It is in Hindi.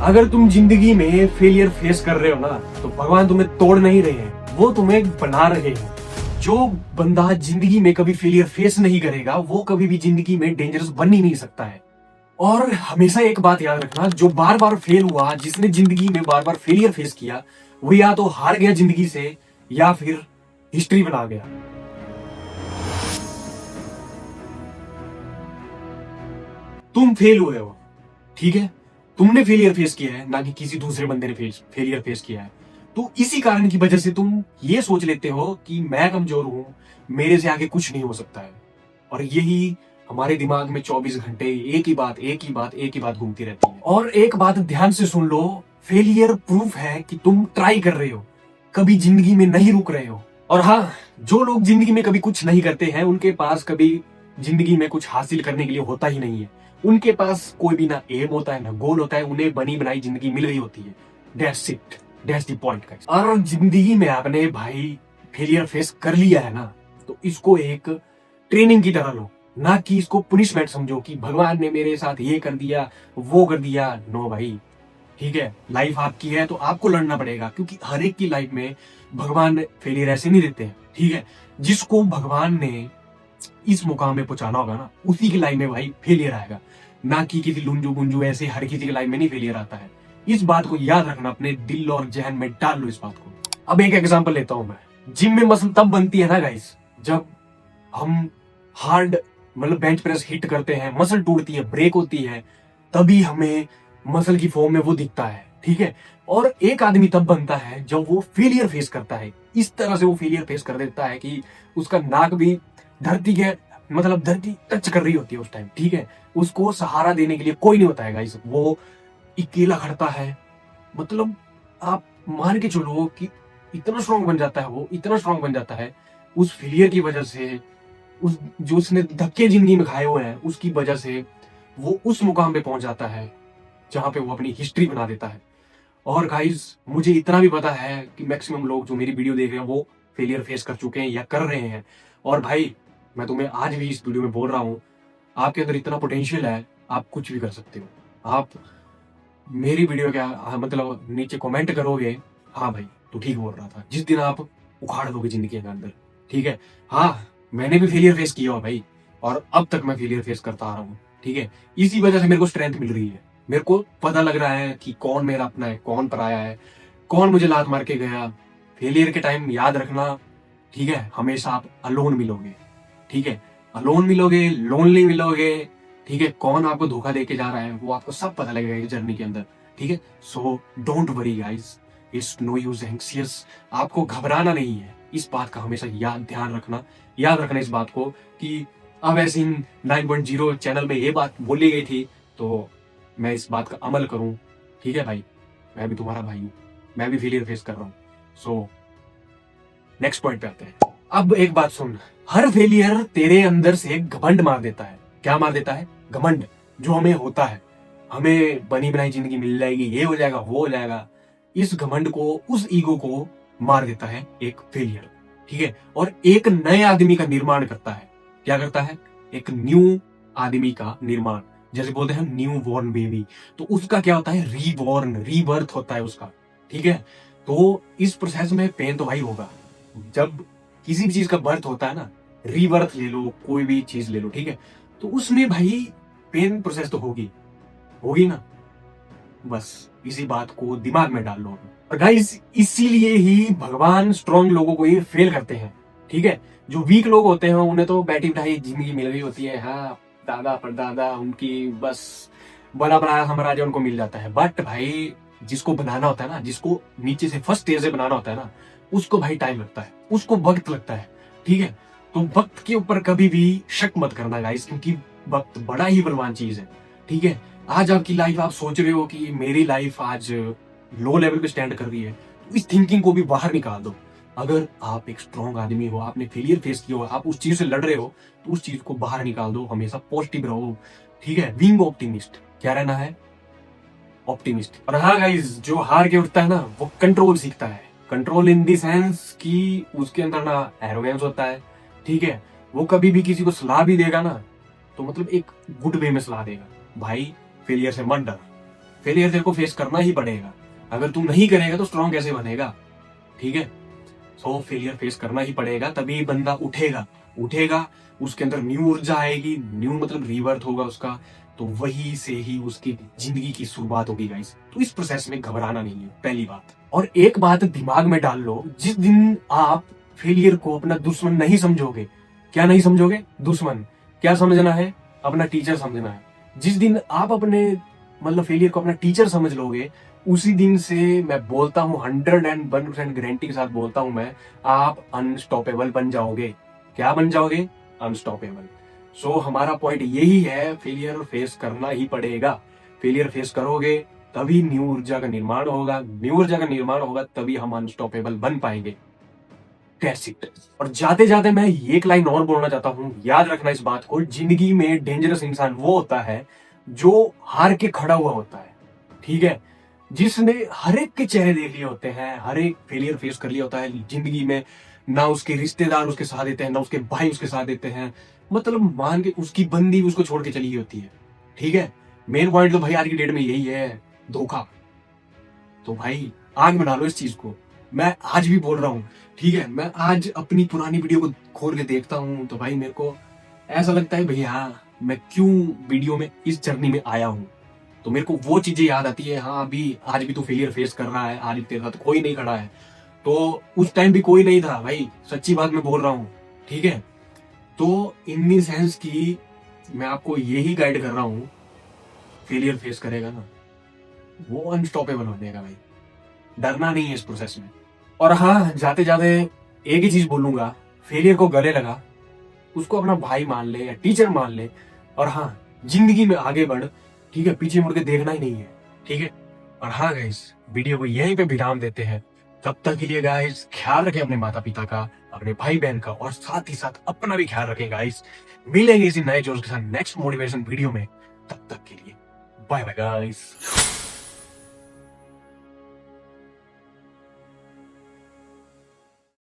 अगर तुम जिंदगी में फेलियर फेस कर रहे हो ना, तो भगवान तुम्हें तोड़ नहीं रहे हैं, वो तुम्हें बना रहे हैं। जो बंदा जिंदगी में कभी फेलियर फेस नहीं करेगा, वो कभी भी जिंदगी में डेंजरस बन ही नहीं सकता है। और हमेशा एक बात याद रखना, जो बार बार फेल हुआ, जिसने जिंदगी में बार बार फेलियर फेस किया, वो या तो हार गया जिंदगी से या फिर हिस्ट्री बना गया। तुम फेल हुए हो, ठीक है, तुमने फेलियर फेस किया है, ना कि किसी दूसरे बंदे ने फेलियर फेस किया है। तो इसी कारण की वजह से तुम ये सोच लेते हो कि मैं कमजोर हूं, मेरे से आगे कुछ नहीं हो सकता है। और यही हमारे दिमाग में 24 घंटे एक ही बात एक ही बात एक ही बात घूमती रहती है। और एक बात ध्यान से सुन लो, फेलियर प्रूफ है कि तुम ट्राई कर रहे हो, कभी जिंदगी में नहीं रुक रहे हो। और हाँ, जो लोग जिंदगी में कभी कुछ नहीं करते हैं, उनके पास कभी जिंदगी में कुछ हासिल करने के लिए होता ही नहीं है। उनके पास कोई भी ना एम होता है ना गोल होता है, उन्हें बनी बनाई जिंदगी मिल गई होती है। That's it, that's the point guys. और जिंदगी में आपने भाई फेलियर फेस कर लिया है ना, तो इसको एक ट्रेनिंग की तरह लो, ना कि इसको पुनिशमेंट समझो कि भगवान ने मेरे साथ ये कर दिया वो कर दिया। नो भाई, ठीक है, लाइफ आपकी है तो आपको लड़ना पड़ेगा, क्योंकि हर एक की लाइफ में भगवान फेलियर ऐसे नहीं देते हैं, ठीक है। जिसको भगवान ने इस मुकाम पे पहुंचाना होगा ना, उसी की लाइफ में भाई फेलियर आएगा, ना कि किसी लुंजू गुंजू ऐसे हर किसी की लाइफ में नहीं फेलियर आता है। इस बात को याद रखना, अपने दिल और जहन में डाल लो इस बात को। अब एक एग्जांपल लेता हूं मैं। जिम में मसल तब बनती है ना गाइस, जब हम हार्ड मतलब बेंच प्रेस हिट करते हैं, मसल टूटती है, ब्रेक होती है, तभी हमें मसल की फॉर्म में वो दिखता है, ठीक है। और एक आदमी तब बनता है जब वो फेलियर फेस करता है। इस तरह से वो फेलियर फेस कर देता है कि उसका नाक भी धरती के मतलब धरती टच कर रही होती है उस टाइम, ठीक है। उसको सहारा देने के लिए कोई नहीं होता है गाइस, वो अकेला खड़ता है। मतलब आप मान के चलो कि इतना स्ट्रांग बन जाता है, वो इतना स्ट्रांग बन जाता है उस फेलियर की वजह से, उस जो उसने धक्के जिंदगी में खाए हुए हैं उसकी वजह से, वो उस मुकाम पे पहुंच जाता है जहां पे वो अपनी हिस्ट्री बना देता है। और गाइस, मुझे इतना भी पता है कि मैक्सिमम लोग जो मेरी वीडियो देख रहे हैं वो फेलियर फेस कर चुके हैं या कर रहे हैं। और भाई, मैं तुम्हें आज भी इस वीडियो में बोल रहा हूं, आपके अंदर इतना पोटेंशियल है, आप कुछ भी कर सकते हो। आप मेरी वीडियो क्या मतलब नीचे कमेंट करोगे, हाँ भाई तू ठीक बोल रहा था, जिस दिन आप उखाड़ दोगे जिंदगी के अंदर, ठीक है। हाँ, मैंने भी फेलियर फेस किया हो भाई, और अब तक मैं फेलियर फेस करता आ रहा हूँ, ठीक है। इसी वजह से मेरे को स्ट्रेंथ मिल रही है, मेरे को पता लग रहा है कि कौन मेरा अपना है, कौन पराया है, कौन मुझे लात मार के गया। फेलियर के टाइम याद रखना, ठीक है, हमेशा आप अलोन मिलोगे, ठीक है, अलोन मिलोगे, लोनली मिलोगे, ठीक है। कौन आपको धोखा देके जा रहा है वो आपको सब पता लगेगा इस जर्नी के अंदर, ठीक है। So don't worry guys, it's no use anxious, आपको घबराना नहीं है। इस बात का हमेशा ध्यान रखना, याद रखना इस बात को कि अब ऐसे 9.0 चैनल में ये बात बोली गई थी, तो मैं इस बात का अमल करूं, ठीक है भाई। मैं भी तुम्हारा भाई हूं, मैं भी फेलियर फेस कर रहा हूं। सो नेक्स्ट पॉइंट पे आते हैं। अब एक बात सुन, हर फेलियर तेरे अंदर से घमंड मार देता है। क्या मार देता है? घमंड। जो हमें होता है, हमें बनी बनाई जिंदगी मिल जाएगी, ये हो जाएगा वो हो जाएगा, इस घमंड को, उस ईगो को मार देता है एक फेलियर, ठीक है। और एक नए आदमी का निर्माण करता है। क्या करता है? एक न्यू आदमी का निर्माण, जैसे बोलते हैं न्यू बॉर्न बेबी, तो उसका क्या होता है? रीबॉर्न, रीबर्थ होता है उसका, ठीक है। तो इस प्रोसेस में पेन तो भाई होगा। जब किसी भी चीज का बर्थ होता है ना, रीबर्थ ले लो, कोई भी चीज ले लो, ठीक है, तो उसमें भाई पेन प्रोसेस तो होगी, होगी ना। बस इसी बात को दिमाग में डाल लो। और गाइस, इसीलिए ही भगवान स्ट्रॉन्ग लोगों को ये फेल करते हैं, ठीक है। जो वीक लोग होते हैं उन्हें तो बैठी बिठाई जिंदगी मिल गई होती है, हाँ, दादा परदादा उनकी बस बड़ा बड़ा साम्राज्य उनको मिल जाता है। बट भाई, जिसको बनाना होता है ना, जिसको नीचे से फर्स्ट स्टेज से बनाना होता है ना, उसको भाई टाइम लगता है, उसको वक्त लगता है, ठीक है। तो वक्त के ऊपर कभी भी शक मत करना गाइस, क्योंकि वक्त बड़ा ही बलवान चीज है, ठीक है। आज आपकी लाइफ, आप सोच रहे हो कि मेरी लाइफ आज लो लेवल पे स्टैंड कर रही है, तो इस थिंकिंग को भी बाहर निकाल दो। अगर आप एक स्ट्रॉन्ग आदमी हो, आपने फेलियर फेस किया हो, आप उस चीज से लड़ रहे हो, तो उस चीज को बाहर निकाल दो। हमेशा पॉजिटिव रहो, ठीक है। बीइंग ऑप्टिमिस्ट, क्या रहना है? ऑप्टिमिस्ट। और हाँ गाइस, जो हार के उठता है ना, वो कंट्रोल सीखता है। कंट्रोल इन दी सेंस कि उसके अंदर ना एरोगेंस होता है, ठीक है। वो कभी भी किसी को सलाह भी देगा ना, तो मतलब एक गुड वे में सलाह देगा। भाई, फेलियर से मत डर, फेलियर तेरे को फेस करना ही पड़ेगा। अगर तू नहीं करेगा तो स्ट्रॉन्ग कैसे बनेगा? ठीक है, सो फेलियर फेस करना ही पड़ेगा, तभी बंदा उठेगा। उठेगा, उसके अंदर न्यू ऊर्जा आएगी, न्यू मतलब रीबर्थ होगा उसका, तो वही से ही उसकी जिंदगी की शुरुआत होगी गाइस। तो इस प्रोसेस में घबराना नहीं है, पहली बात। और एक बात दिमाग में डाल लो, जिस दिन आप फेलियर को अपना दुश्मन नहीं समझोगे, क्या नहीं समझोगे? दुश्मन। क्या समझना है? अपना टीचर समझना है। जिस दिन आप अपने मतलब फेलियर को अपना टीचर समझ लोगे, उसी दिन से मैं बोलता हूं, 101% गारंटी के साथ बोलता हूं मैं, आप अनस्टॉपेबल बन जाओगे। क्या बन जाओगे? अनस्टॉपेबल। सो हमारा पॉइंट यही है, फेलियर फेस करना ही पड़ेगा। फेलियर फेस करोगे तभी न्यू ऊर्जा का निर्माण होगा, न्यू ऊर्जा का निर्माण होगा तभी हम अनस्टॉपेबल बन पाएंगे। That's it. और जाते जाते मैं एक लाइन और बोलना चाहता हूं, याद रखना इस बात को, जिंदगी में डेंजरस इंसान वो होता है जो हार के खड़ा हुआ होता है। ठीक है, जिसने हर एक के चेहरे देख लिए होते हैं, हर एक फेलियर फेस कर लिया होता है जिंदगी में, ना उसके रिश्तेदार उसके साथ देते हैं, ना उसके भाई उसके साथ देते हैं, मतलब मान के उसकी बंदी भी उसको छोड़ के चली गई होती है। ठीक है, मेन पॉइंट तो भाई आज की डेट में यही है, धोखा। तो भाई आग बना लो इस चीज को, मैं आज भी बोल रहा हूं। ठीक है, मैं आज अपनी पुरानी वीडियो को खोल के देखता हूं तो भाई मेरे को ऐसा लगता है भैया मैं क्यों वीडियो में इस जर्नी में आया हूं। तो मेरे को वो चीजें याद आती है, हाँ अभी आज भी तू फेलियर फेस कर रहा है, आज भी तेरे साथ कोई नहीं खड़ा है, तो उस टाइम भी कोई नहीं था भाई, सच्ची बात मैं बोल रहा हूँ। ठीक है, तो इन दी सेंस की मैं आपको यही गाइड कर रहा हूँ, फेलियर फेस करेगा ना वो अनस्टॉपेबल बनेगा भाई, डरना नहीं है इस प्रोसेस में। और हाँ, जाते जाते एक ही चीज बोलूंगा, फेलियर को गले लगा, उसको अपना भाई मान ले या टीचर मान ले, और हाँ जिंदगी में आगे बढ़। ठीक है, पीछे मुड़ के देखना ही नहीं है। ठीक है, और हाँ गाइस, वीडियो को यहीं पे विराम देते हैं। तब तक के लिए गाइस ख्याल रखें अपने माता पिता का, अपने भाई बहन का, और साथ ही साथ अपना भी ख्याल रखें गाइस। मिलेंगे इसी नए जोश के साथ नेक्स्ट मोटिवेशन वीडियो में, तब तक के लिए बाय बाय गाइस।